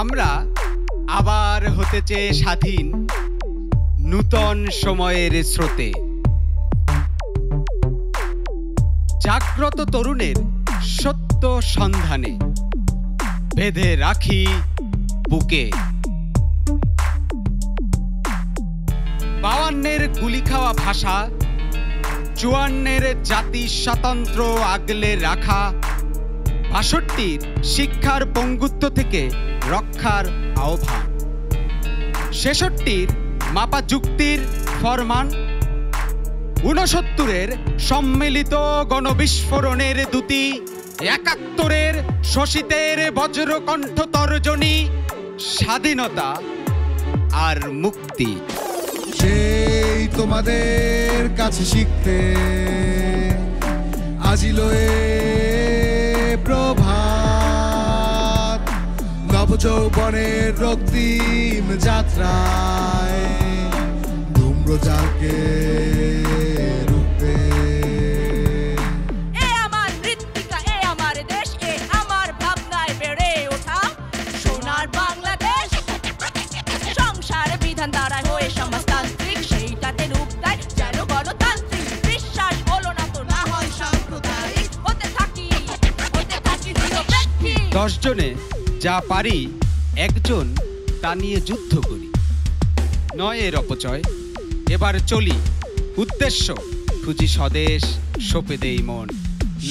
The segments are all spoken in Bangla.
আমরা আবার হতে চেয়ে স্বাধীন নূতন সময়ের স্রোতে। জাগ্রত তরুণের সত্য সন্ধানে বেঁধে রাখি বুকে। 52-এর গুলি খাওয়া ভাষা, 54-এর জাতি স্বাতন্ত্র আগলে রাখা, 62-র শিক্ষার পঙ্গুত্ব থেকে রক্ষার আহ্বান, 66-র মাপা যুক্তির ফরমান, 69-এর সম্মিলিত গণবিস্ফোরণের দ্যুতি, 71-এর শোষিতের বজ্রকণ্ঠ তর্জনী, স্বাধীনতা আর মুক্তি। সেই তোমাদের কাছে শিখতে আজিলো এ প্রভাত, নবযৌবনের রক্তিম যাত্রায় ধূম্রজালকে রূপে। এ আমার মৃত্তিকা, এ আমার দেশ, এ আমার ভাবনায় বেড়ে ওঠা সোনার বাংলাদেশ। সংসার বিধান দ্বারায় হয়ে সমাজতান্ত্রিক, সেইটাতে রূপ দেয় যেন গণতান্ত্রিক। বিশ্বাস হলো না তো না হয় সাম্প্রদায়িক, হতে থাকি নিরপেক্ষিক। 10 জনে যা পারি একজন তা নিয়ে যুদ্ধ করি, নয় এর অপচয়। এবার চলি উদ্দেশ্য খুঁজি স্বদেশ, সঁপে দেই মন।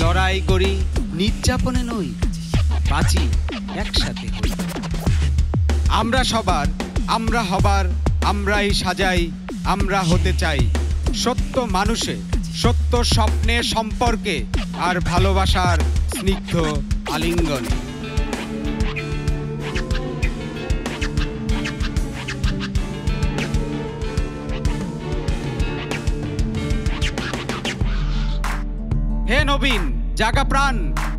লড়াই করি নির্যাপনে নই, বাঁচি একসাথে হই। আমরা সবার, আমরা হবার, আমরাই সাজাই, আমরা হতে চাই সত্য মানুষে, সত্য স্বপ্নে, সম্পর্কে আর ভালোবাসার স্নিগ্ধ আলিঙ্গনে। হে নবীন জাগা প্রাণ,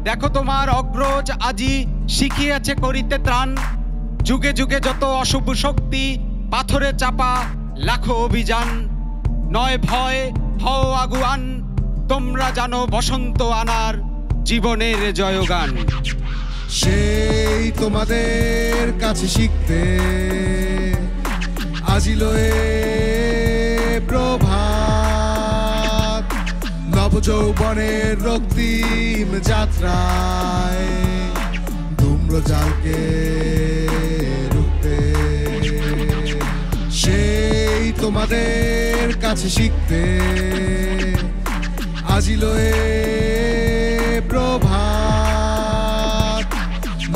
দেখো তোমার অগ্রজ আজি শিখিয়াছে করিতে ত্রাণ। যুগে যুগে যত অশুভ শক্তি, পাথরে চাপা লাখো অভিযান। নয় ভয়, হও আগুয়ান, তোমরা জানো বসন্ত আনার জীবনের জয়গান। সেই তোমাদের কাছে শিখতে আজিলো এ প্রভাত, নবযৌবনের রক্তিম যাত্রায় ধূম্রজালকে রূপে। সেই তোমাদের কাছে শিখতে আজিলো এ প্রভাত,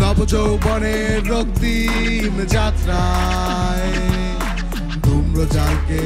নবযৌবনের রক্তিম যাত্রায় ধূম্রজালকে